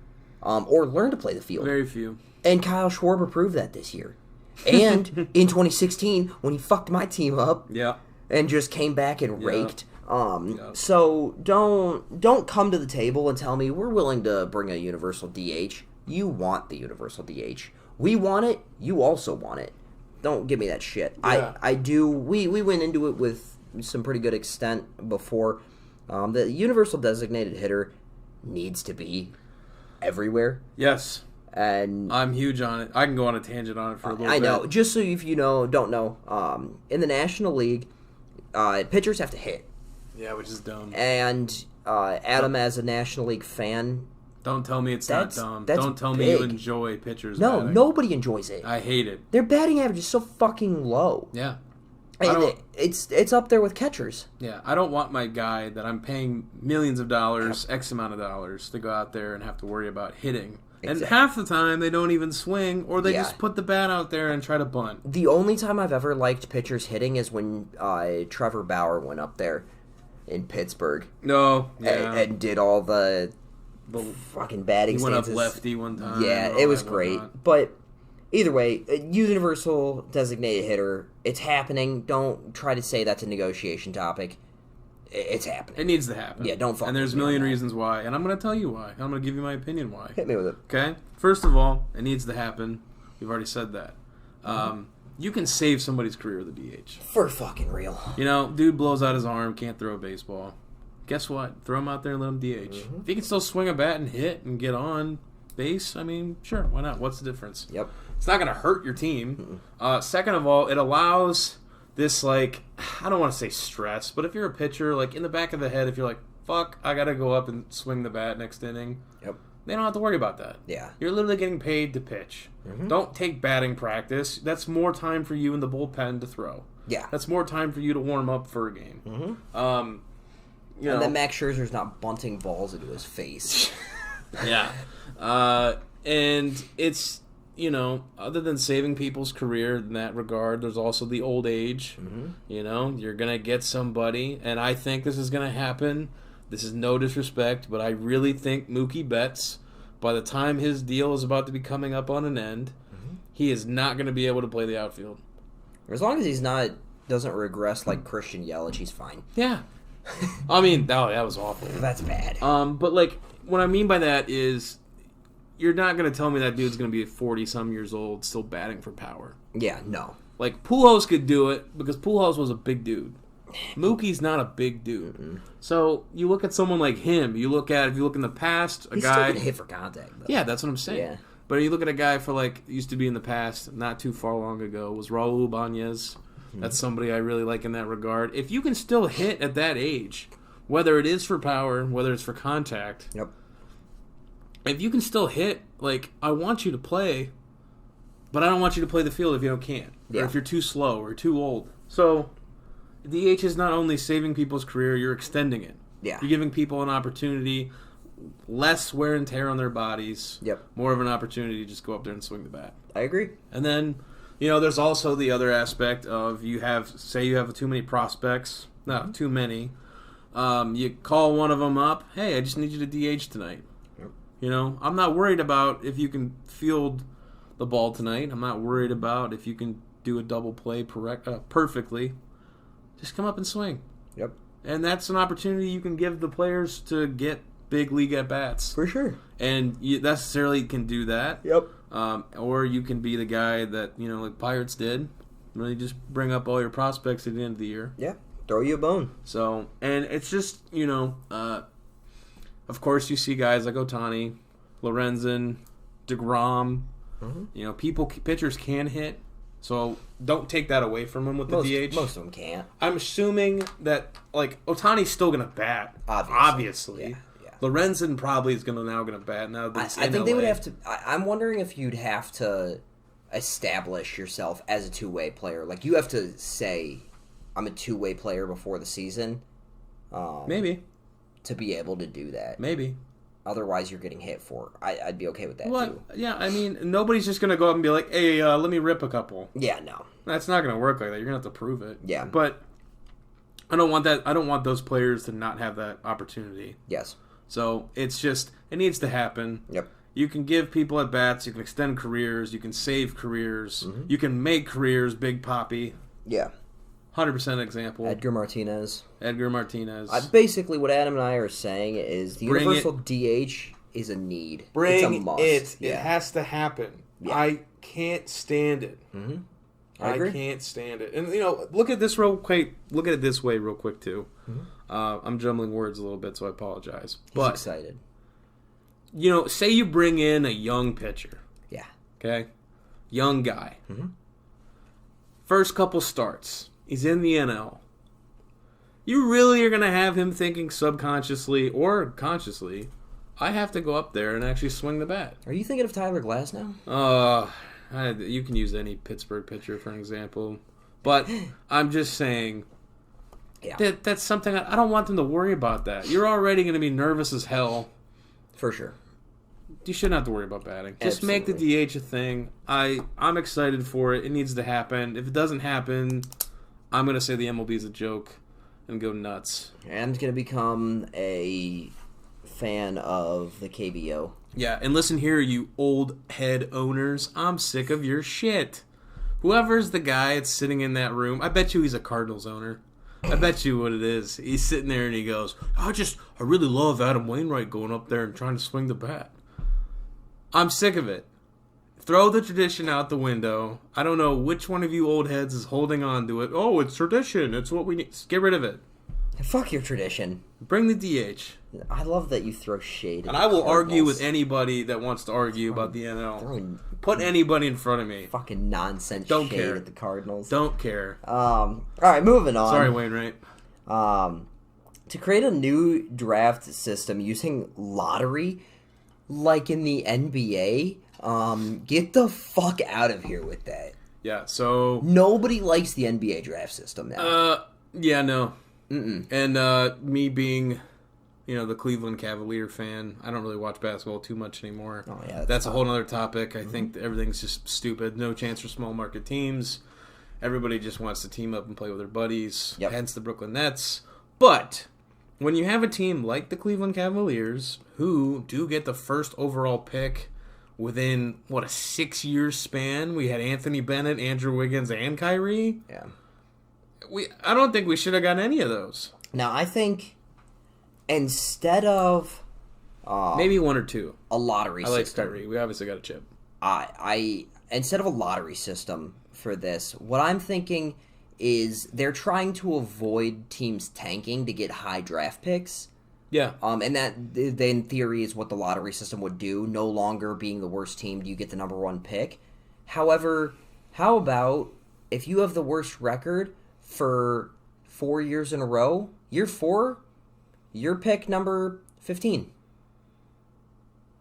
or learn to play the field. Very few. And Kyle Schwarber proved that this year. And in 2016, when he fucked my team up, and just came back and raked. So don't come to the table and tell me we're willing to bring a universal DH. You want the universal DH. We want it. You also want it. Don't give me that shit. Yeah. I do. We went into it with some pretty good extent before. The universal designated hitter needs to be everywhere. Yes. And I'm huge on it. I can go on a tangent on it for a little bit. I know. Just so if you don't know, in the National League, pitchers have to hit. Yeah, which is dumb. And Adam, as a National League fan, don't tell me it's not dumb. That's don't tell big. me you enjoy pitchers. No, batting. nobody enjoys it. I hate it. Their batting average is so fucking low. Yeah. And it's up there with catchers. Yeah, I don't want my guy that I'm paying millions of dollars, X amount of dollars, to go out there and have to worry about hitting. Exactly. And half the time they don't even swing, or they just put the bat out there and try to bunt. The only time I've ever liked pitchers hitting is when Trevor Bauer went up there in Pittsburgh. No, yeah. And did all the fucking batting stances. He went stances. up lefty one time. Yeah, it was great. But either way, universal designated hitter, it's happening. Don't try to say that's a negotiation topic. It's happening. It needs to happen. Yeah, don't fuck And there's a million reasons why. And I'm going to tell you why. I'm going to give you my opinion why. Hit me with it. Okay? First of all, it needs to happen. We've already said that. You can save somebody's career with a DH. For fucking real. You know, dude blows out his arm, can't throw a baseball. Guess what? Throw him out there and let him DH. If he can still swing a bat and hit and get on base, I mean, sure, why not? What's the difference? Yep. It's not going to hurt your team. Second of all, it allows this, like, I don't want to say stress, but if you're a pitcher, like, in the back of the head, if you're like, fuck, I got to go up and swing the bat next inning. Yep. They don't have to worry about that. Yeah. You're literally getting paid to pitch. Don't take batting practice. That's more time for you in the bullpen to throw. Yeah. That's more time for you to warm up for a game. And then Max Scherzer's not bunting balls into his face. Yeah. And it's, you know, other than saving people's career in that regard, there's also the old age. You know, you're going to get somebody, and I think this is going to happen. This is no disrespect, but I really think Mookie Betts, by the time his deal is about to be coming up on an end, he is not going to be able to play the outfield. As long as he's doesn't regress like Christian Yelich, he's fine. Yeah. I mean, that was awful. That's bad. But, like, what I mean by that is you're not going to tell me that dude's going to be 40-some years old still batting for power. Yeah, no. Like, Pujols could do it because Pujols was a big dude. Mookie's not a big dude. So you look at someone like him. If you look in the past, He's still gonna hit for contact, though. Yeah, that's what I'm saying. Yeah. But you look at a guy for, like, used to be in the past, not too far long ago, was Raul Ibanez. That's somebody I really like in that regard. If you can still hit at that age, whether it is for power, whether it's for contact, if you can still hit, like, I want you to play, but I don't want you to play the field if you can't. Or if you're too slow or too old. So DH is not only saving people's career, you're extending it. Yeah. You're giving people an opportunity, less wear and tear on their bodies. Yep. More of an opportunity to just go up there and swing the bat. I agree. And then, you know, there's also the other aspect of you have too many prospects. No, too many. You call one of them up. Hey, I just need you to DH tonight. Yep. You know, I'm not worried about if you can field the ball tonight. I'm not worried about if you can do a double play perfectly. Just come up and swing. Yep. And that's an opportunity you can give the players to get big league at-bats. For sure. And you necessarily can do that. Yep. Or you can be the guy that, you know, like Pirates did. Really just bring up all your prospects at the end of the year. Yeah. Throw you a bone. So, and it's just, you know, of course you see guys like Ohtani, Lorenzen, DeGrom. You know, pitchers can hit. So don't take that away from him with the DH. Most of them can't. I'm assuming that, like, Ohtani's still going to bat. Obviously. Yeah. Lorenzen probably is now going to bat. Now that I think they would have to. I'm wondering if you'd have to establish yourself as a two-way player. Like, you have to say, I'm a two-way player before the season. Maybe. To be able to do that. Maybe. Otherwise, you're getting hit for. I'd be okay with that, too. Yeah, I mean, nobody's just going to go up and be like, hey, let me rip a couple. Yeah, no. That's not going to work like that. You're going to have to prove it. Yeah. But I don't want that. I don't want those players to not have that opportunity. Yes. So it's just, it needs to happen. Yep. You can give people at bats. You can extend careers. You can save careers. You can make careers big poppy. Yeah. 100% example. Edgar Martinez. Basically, what Adam and I are saying is the universal DH is a need. It's a must. It has to happen. Yeah. I can't stand it. I can't stand it. And, you know, look at this real quick. Look at it this way real quick, too. I'm jumbling words a little bit, so I apologize. He's excited. say you bring in a young pitcher. Yeah. Okay? Young guy. Mm-hmm. First couple starts. He's in the NL. You really are going to have him thinking subconsciously or consciously, I have to go up there and actually swing the bat. Are you thinking of Tyler Glass now? You can use any Pittsburgh pitcher for an example. But I'm just saying that's something I don't want them to worry about that. You're already going to be nervous as hell. For sure. You shouldn't have to worry about batting. Just make the DH a thing. I'm excited for it. It needs to happen. If it doesn't happen, I'm going to say the MLB is a joke and go nuts. I'm going to become a fan of the KBO. Yeah, and listen here, you old head owners. I'm sick of your shit. Whoever's the guy that's sitting in that room, I bet you he's a Cardinals owner. I bet you what it is. He's sitting there and he goes, I really love Adam Wainwright going up there and trying to swing the bat. I'm sick of it. Throw the tradition out the window. I don't know which one of you old heads is holding on to it. Oh, it's tradition. It's what we need. Get rid of it. Fuck your tradition. Bring the DH. I love that you throw shade. And I will argue with anybody that wants to argue about the NL. Put anybody in front of me. Fucking nonsense Don't shade care. at the Cardinals. Don't care. All right, moving on. Sorry, Wainwright. To create a new draft system using lottery, like in the NBA, get the fuck out of here with that. Yeah, so... Nobody likes the NBA draft system now. Yeah, no. Mm-mm. And me being, the Cleveland Cavalier fan, I don't really watch basketball too much anymore. Oh, yeah, that's a whole other topic. I think everything's just stupid. No chance for small market teams. Everybody just wants to team up and play with their buddies. Yep. Hence the Brooklyn Nets. But when you have a team like the Cleveland Cavaliers, who do get the first overall pick within, a 6-year span, we had Anthony Bennett, Andrew Wiggins, and Kyrie. Yeah. I don't think we should have gotten any of those. Now, I think instead of maybe one or two, a lottery system. I like system. Kyrie. We obviously got a chip. I instead of a lottery system for this, what I'm thinking is they're trying to avoid teams tanking to get high draft picks. Yeah. And that, in theory, is what the lottery system would do. No longer being the worst team, do you get the number one pick. However, how about if you have the worst record for 4 years in a row, year 4, your pick number 15.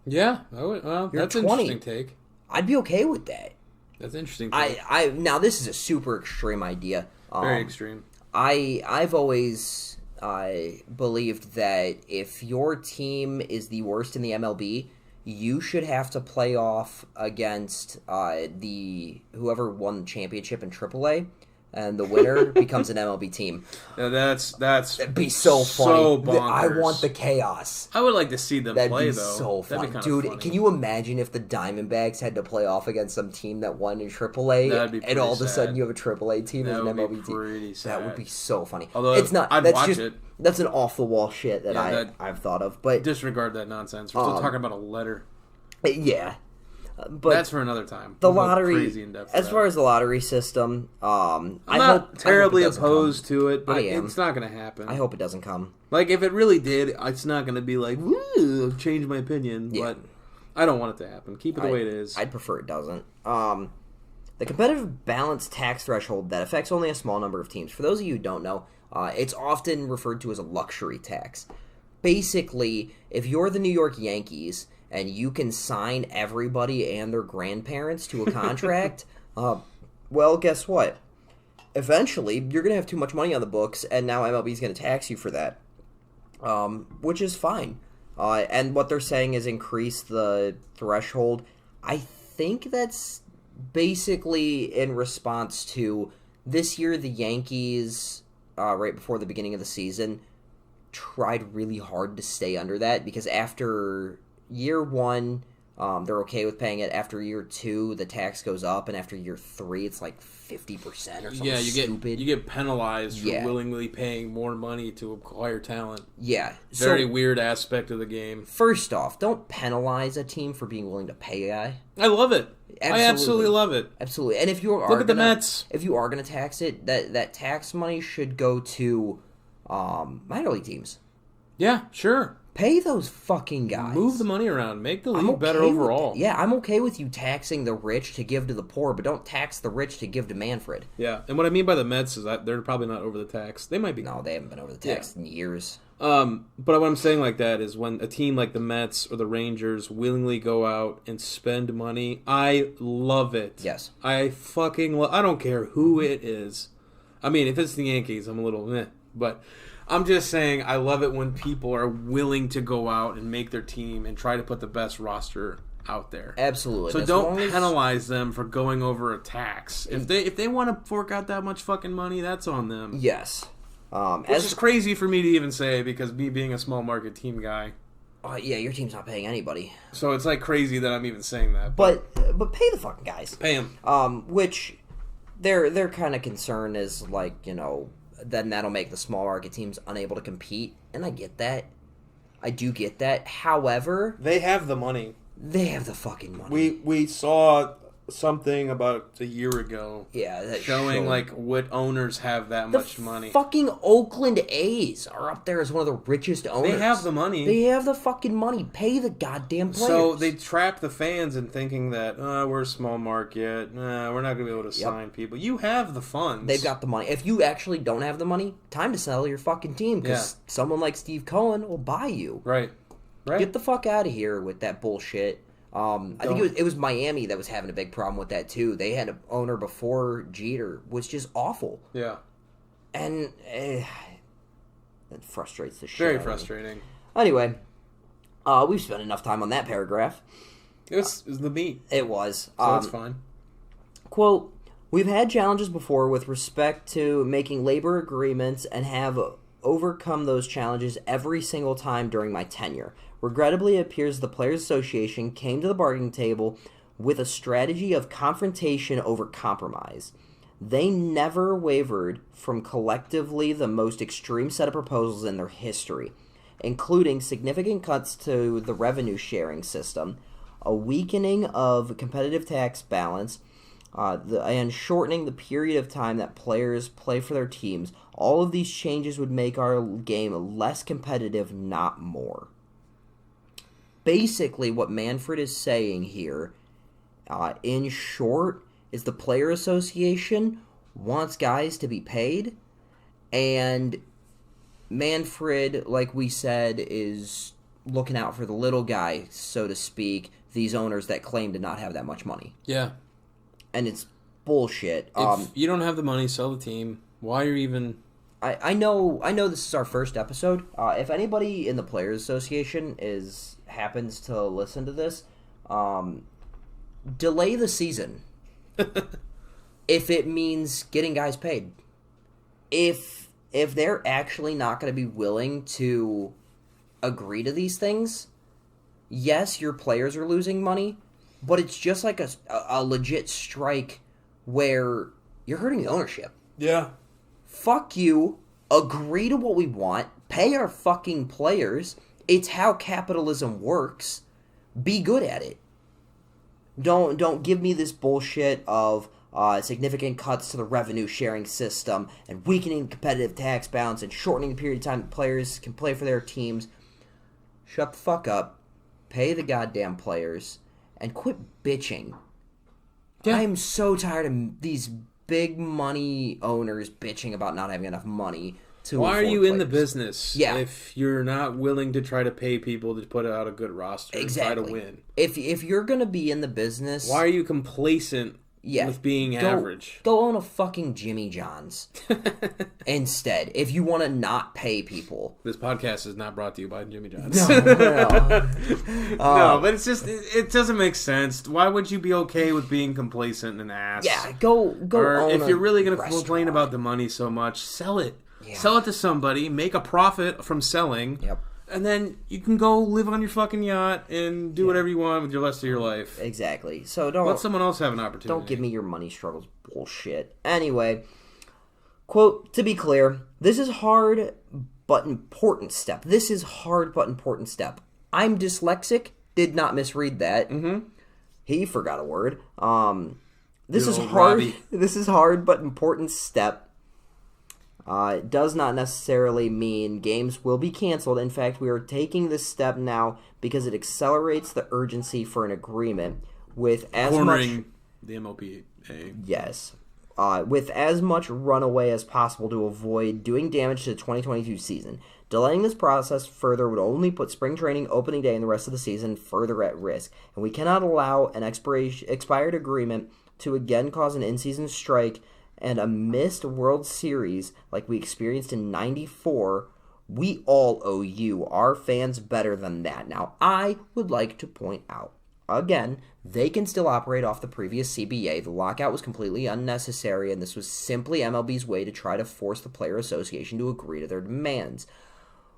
Yeah, that's an 20. interesting take. I'd be okay with that. That's an interesting take. Now this is a super extreme idea. Very extreme. I've always believed that if your team is the worst in the MLB, you should have to play off against whoever won the championship in AAA. And the winner becomes an MLB team. Now that'd be so funny. So bonkers. I want the chaos. I would like to see them play, though. So fun. Dude, funny. Can you imagine if the Diamondbacks had to play off against some team that won in AAA, That'd be and all of a sad. sudden you have a AAA team and an MLB team? Pretty sad. That would be so funny. Although it's not. I'd that's watch just it. That's an off the wall shit that I've thought of. But disregard that nonsense. We're still talking about a letter. Yeah. But that's for another time. The lottery, crazy in depth as far as the lottery system, I'm not terribly opposed to it, but it's not going to happen. I hope it doesn't come. Like, if it really did, it's not going to be like, woo, change my opinion. Yeah. But I don't want it to happen. Keep it the way it is. I'd prefer it doesn't. The competitive balance tax threshold that affects only a small number of teams. For those of you who don't know, it's often referred to as a luxury tax. Basically, if you're the New York Yankees and you can sign everybody and their grandparents to a contract, well, guess what? Eventually, you're going to have too much money on the books, and now MLB is going to tax you for that, which is fine. And what they're saying is increase the threshold. I think that's basically in response to this year the Yankees, right before the beginning of the season, tried really hard to stay under that because after year 1, they're okay with paying it. After year 2, the tax goes up, and after year 3, it's like 50% or something stupid. You get penalized for willingly paying more money to acquire talent. Yeah. Very weird aspect of the game. First off, don't penalize a team for being willing to pay a guy. I love it. I absolutely love it. Absolutely. And if you are Look at the Mets. If you are going to tax it, that tax money should go to minor league teams. Yeah, sure. Pay those fucking guys. Move the money around. Make the league better overall. Yeah, I'm okay with you taxing the rich to give to the poor, but don't tax the rich to give to Manfred. Yeah, and what I mean by the Mets is that they're probably not over the tax. They might be. No, they haven't been over the tax in years. But what I'm saying like that is when a team like the Mets or the Rangers willingly go out and spend money, I love it. Yes. I fucking I don't care who it is. I mean, if it's the Yankees, I'm a little meh. But I'm just saying I love it when people are willing to go out and make their team and try to put the best roster out there. Absolutely. So don't penalize them for going over a tax. If they want to fork out that much fucking money, that's on them. Yes. Which is crazy for me to even say because me being a small market team guy. Yeah, your team's not paying anybody. So it's like crazy that I'm even saying that. But pay the fucking guys. Pay them. Which their kind of concern is like, then that'll make the small market teams unable to compete, and I get that. I do get that. However, they have the money. They have the fucking money. We saw something about a year ago. Yeah, that showing like what owners have that much money. Fucking Oakland A's are up there as one of the richest owners. They have the money. They have the fucking money. Pay the goddamn players. So they trap the fans in thinking that we're a small market. We're not going to be able to sign people. You have the funds. They've got the money. If you actually don't have the money, time to sell your fucking team because someone like Steve Cohen will buy you. Right. Get the fuck out of here with that bullshit. I think it was Miami that was having a big problem with that too. They had an owner before Jeter was just awful. Yeah, and that frustrates the shit. Very frustrating. Anyway, we've spent enough time on that paragraph. It was the meat. It was. So that's fine. Quote: "We've had challenges before with respect to making labor agreements and have overcome those challenges every single time during my tenure. Regrettably, it appears the Players Association came to the bargaining table with a strategy of confrontation over compromise. They never wavered from collectively the most extreme set of proposals in their history, including significant cuts to the revenue sharing system, a weakening of competitive tax balance, and shortening the period of time that players play for their teams. All of these changes would make our game less competitive, not more." Basically, what Manfred is saying here, in short, is the Player Association wants guys to be paid, and Manfred, like we said, is looking out for the little guy, so to speak, these owners that claim to not have that much money. Yeah. And it's bullshit. If you don't have the money, sell the team. Why are you even... I know this is our first episode. If anybody in the Players Association happens to listen to this, delay the season. If it means getting guys paid. If they're actually not going to be willing to agree to these things, yes, your players are losing money, but it's just like a legit strike where you're hurting the ownership. Yeah. Fuck you. Agree to what we want. Pay our fucking players. It's how capitalism works. Be good at it. Don't give me this bullshit of significant cuts to the revenue sharing system and weakening competitive tax balance and shortening the period of time that players can play for their teams. Shut the fuck up. Pay the goddamn players and quit bitching. Yeah. I am so tired of these big money owners bitching about not having enough money to Why are you players. in the business if you're not willing to try to pay people to put out a good roster and try to win? If you're going to be in the business... Why are you complacent with being average? Go own a fucking Jimmy John's instead, if you want to not pay people. This podcast is not brought to you by Jimmy John's. No. No, but it's just, it doesn't make sense. Why would you be okay with being complacent and ass? Yeah, go or own if you're really going to restaurant. complain about the money so much, sell it. Yeah. Sell it to somebody, make a profit from selling, and then you can go live on your fucking yacht and do whatever you want with the rest of your life. Exactly. So don't... Let someone else have an opportunity. Don't give me your money struggles bullshit. Anyway, quote, "To be clear, this is hard but important step. This is hard but important step. I'm dyslexic. Did not misread that. Mm-hmm. He forgot a word. This is hard. Robbie. This is hard but important step. It does not necessarily mean games will be canceled. In fact, we are taking this step now because it accelerates the urgency for an agreement with as cornering the MLBA. Yes. With as much runaway as possible to avoid doing damage to the 2022 season. Delaying this process further would only put spring training, opening day, and the rest of the season further at risk. And we cannot allow an expired agreement to again cause an in-season strike and a missed World Series like we experienced in '94. We all owe you, our fans, better than that. Now, I would like to point out, again, they can still operate off the previous CBA. The lockout was completely unnecessary, and this was simply MLB's way to try to force the Player Association to agree to their demands.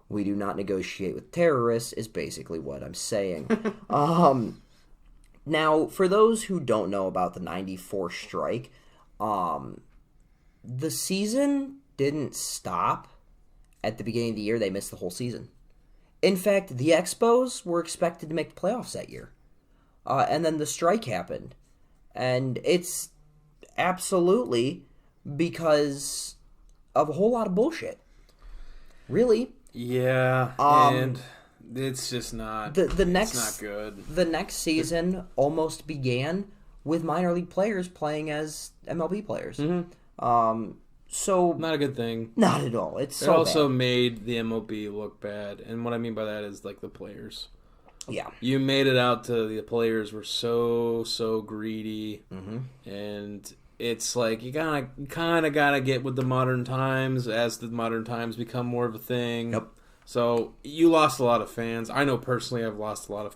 We do not negotiate with terrorists, is basically what I'm saying. Now, for those who don't know about the '94 strike, the season didn't stop at the beginning of the year. They missed the whole season. In fact, the Expos were expected to make the playoffs that year. And then the strike happened. And it's absolutely because of a whole lot of bullshit. Really. Yeah, and it's just not, it's not good. The next season almost began with minor league players playing as MLB players. Mm-hmm. So not a good thing. Not at all. It also made the MLB look bad. And what I mean by that is like the players. Yeah. You made it out to the players were so greedy. Mm-hmm. And it's like you kind of gotta get with the modern times as the modern times become more of a thing. Yep. So you lost a lot of fans. I know personally I've lost a lot of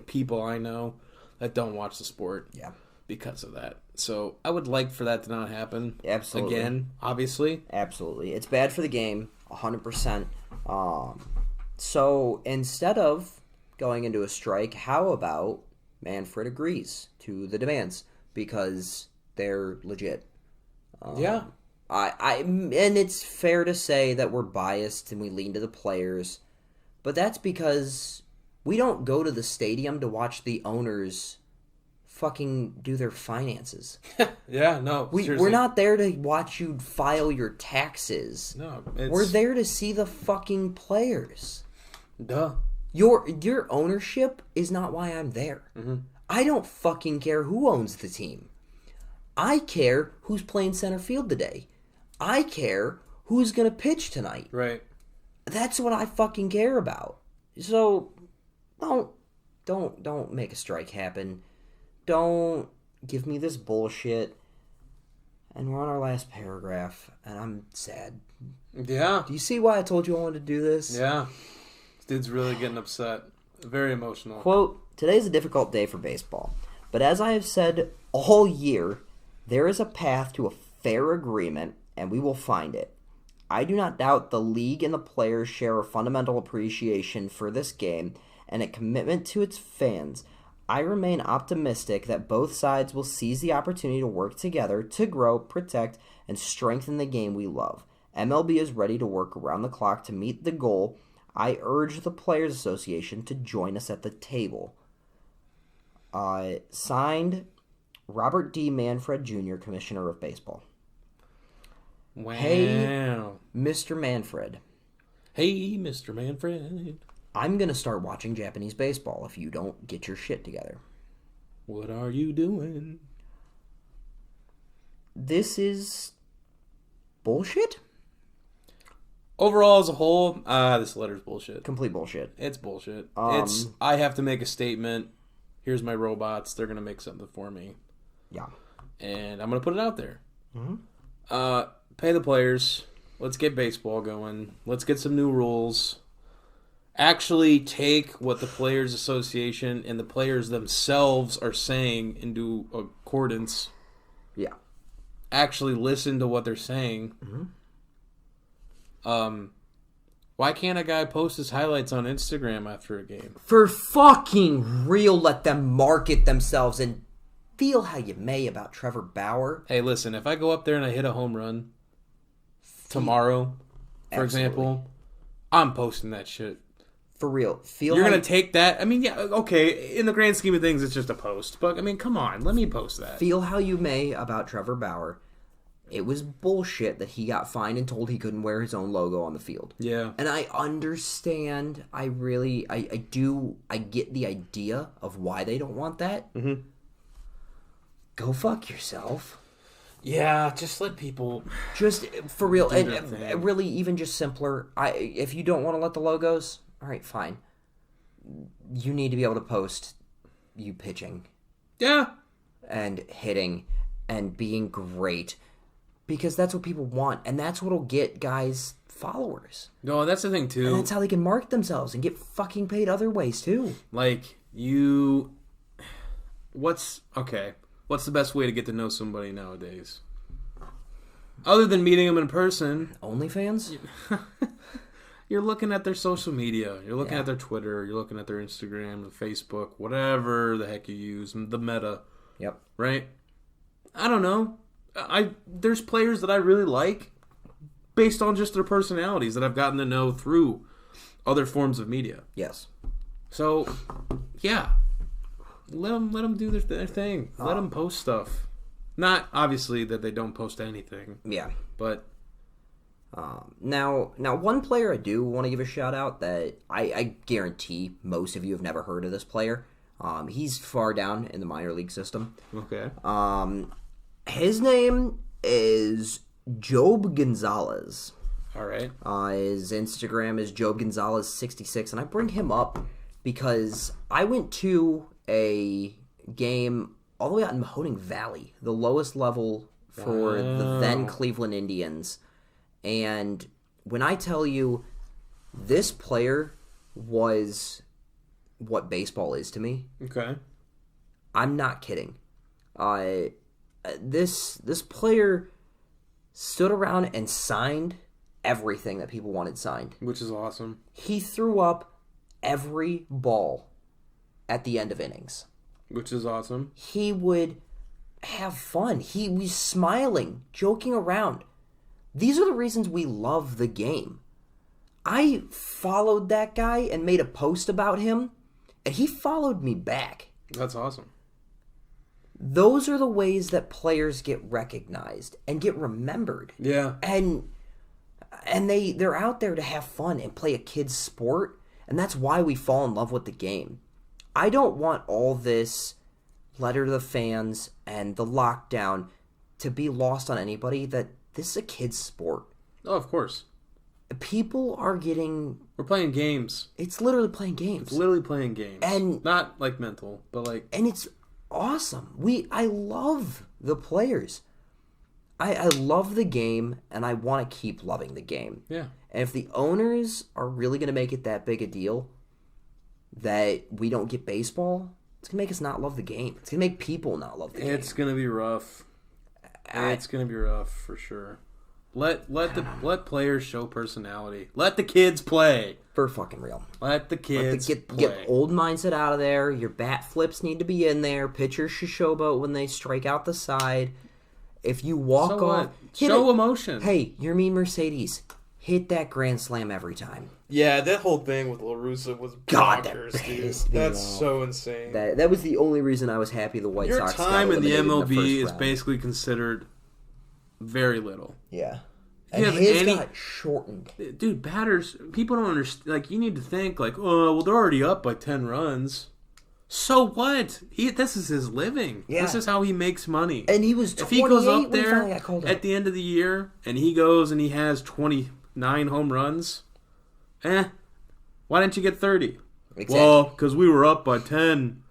people I know that don't watch the sport. Yeah. Because of that. So I would like for that to not happen. Absolutely. Again, obviously. Absolutely. It's bad for the game, 100%. So instead of going into a strike, how about Manfred agrees to the demands? Because they're legit. Yeah. And it's fair to say that we're biased and we lean to the players, but that's because we don't go to the stadium to watch the owners fucking do their finances. Yeah, no. We're not there to watch you file your taxes. No, we're there to see the fucking players. Duh. Your ownership is not why I'm there. Mm-hmm. I don't fucking care who owns the team. I care who's playing center field today. I care who's going to pitch tonight. Right. That's what I fucking care about. So don't make a strike happen. Don't give me this bullshit. And we're on our last paragraph, and I'm sad. Yeah. Do you see why I told you I wanted to do this? Yeah. This dude's really getting upset. Very emotional. Quote, "Today's a difficult day for baseball, but as I have said all year, there is a path to a fair agreement, and we will find it. I do not doubt the league and the players share a fundamental appreciation for this game and a commitment to its fans. I remain optimistic that both sides will seize the opportunity to work together to grow, protect, and strengthen the game we love. MLB is ready to work around the clock to meet the goal. I urge the Players Association to join us at the table." Signed, Robert D. Manfred Jr., Commissioner of Baseball. Wow. Hey, Mr. Manfred. Hey, Mr. Manfred. I'm going to start watching Japanese baseball if you don't get your shit together. What are you doing? This is bullshit? Overall, as a whole, this letter's bullshit. Complete bullshit. It's bullshit. I have to make a statement. Here's my robots. They're going to make something for me. Yeah. And I'm going to put it out there. Mm-hmm. Pay the players. Let's get baseball going. Let's get some new rules. Actually take what the Players Association and the players themselves are saying into accordance. Yeah. Actually listen to what they're saying. Mm-hmm. Why can't a guy post his highlights on Instagram after a game? For fucking real, let them market themselves, and feel how you may about Trevor Bauer. Hey, listen, if I go up there and I hit a home run tomorrow, for example, I'm posting that shit. For real. You're going to take that? I mean, yeah, okay, in the grand scheme of things, it's just a post. But, I mean, come on, let me post that. Feel how you may about Trevor Bauer. It was bullshit that he got fined and told he couldn't wear his own logo on the field. Yeah. And I understand. I get the idea of why they don't want that. Mm-hmm. Go fuck yourself. Yeah, just let people... Just, for real, and really even just simpler, if you don't want to let the logos, all right, fine. You need to be able to post you pitching. Yeah. And hitting and being great. Because that's what people want, and that's what'll get guys followers. No, that's the thing, too. And that's how they can market themselves and get fucking paid other ways, too. Like, what's the best way to get to know somebody nowadays? Other than meeting them in person. OnlyFans? You're looking at their social media. You're looking at their Twitter. You're looking at their Instagram, Facebook, whatever the heck you use, the meta. Yep. Right? I don't know. There's players that I really like based on just their personalities that I've gotten to know through other forms of media. Yes. So, yeah. Let them do their thing. Let them post stuff. Not, obviously, that they don't post anything. Yeah. But... Now, one player I do want to give a shout out that I guarantee most of you have never heard of this player. He's far down in the minor league system. Okay. His name is Job Gonzalez. All right. His Instagram is Job Gonzalez 66, and I bring him up because I went to a game all the way out in Mahoning Valley, the lowest level for the then Cleveland Indians. And when I tell you this player was what baseball is to me, okay, I'm not kidding. This player stood around and signed everything that people wanted signed. Which is awesome. He threw up every ball at the end of innings. Which is awesome. He would have fun. He was smiling, joking around. These are the reasons we love the game. I followed that guy and made a post about him, and he followed me back. That's awesome. Those are the ways that players get recognized and get remembered. Yeah. And they're out there to have fun and play a kid's sport, and that's why we fall in love with the game. I don't want all this letter to the fans and the lockdown to be lost on anybody that this is a kid's sport. Oh, of course. People are getting... We're playing games. It's literally playing games. It's literally playing games. And not like mental, but like... And it's awesome. I love the players. I love the game, and I want to keep loving the game. Yeah. And if the owners are really going to make it that big a deal that we don't get baseball, it's going to make us not love the game. It's going to make people not love the game. It's going to be rough. It's going to be rough for sure. Let players show personality. Let the kids play. For fucking real. Let the kids play. Get old mindset out of there. Your bat flips need to be in there. Pitchers should showboat when they strike out the side. If you walk off... Show emotion. Hey, you're me, Mercedes. Hit that grand slam every time. Yeah, that whole thing with La Russa was bonkers, dude. That's so insane. That was the only reason I was happy the White Sox got eliminated. Your time in the MLB is round. basically considered very little. Yeah. And his got shortened. Dude, batters, people don't understand. Like, you need to think, like, oh, well, they're already up by 10 runs. So what? This is his living. Yeah. This is how he makes money. And he was 28 if he goes up when there he got called at the end of the year and he goes and he has 29 home runs, why didn't you get 30? Exactly. Well, because we were up by 10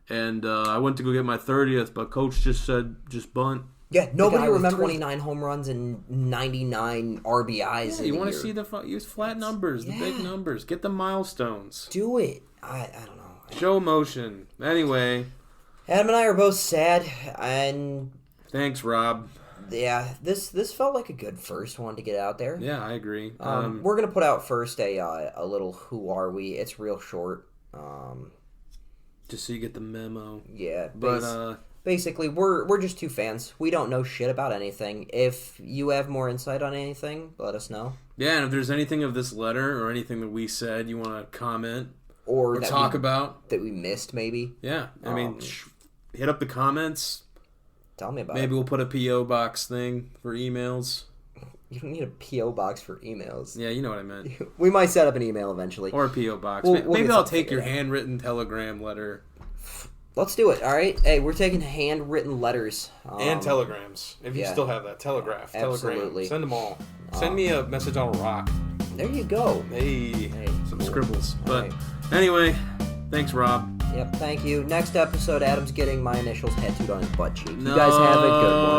and I went to go get my 30th, but coach just said, just bunt. Yeah, nobody remembers 29 home runs and 99 RBIs. Yeah, you want to see use flat numbers, the big numbers. Get the milestones. Do it. I don't know. Show emotion. Anyway. Adam and I are both sad, and... Thanks, Rob. Yeah, this felt like a good first one to get out there. Yeah, I agree. We're going to put out first a little Who Are We? It's real short. Just so you get the memo. Yeah, but... Basically, we're just two fans. We don't know shit about anything. If you have more insight on anything, let us know. Yeah, and if there's anything of this letter or anything that we said you want to comment or talk about that we missed, maybe. Yeah, I mean, hit up the comments. Tell me about Maybe it. we'll put a P.O. box thing for emails. You don't need a P.O. box for emails. Yeah, you know what I meant. We might set up an email eventually. Or a P.O. box. We'll Maybe get I'll something take your figured out. handwritten telegram letter. Let's do it, all right? Hey, we're taking handwritten letters. And telegrams. If you still have that. Telegraph. Absolutely. Telegram. Send them all. Send me a message on a rock. There you go. Hey. Some cool. scribbles. All But right. anyway, thanks, Rob. Yep, thank you. Next episode, Adam's getting my initials tattooed on his butt cheek. No. You guys have a good one.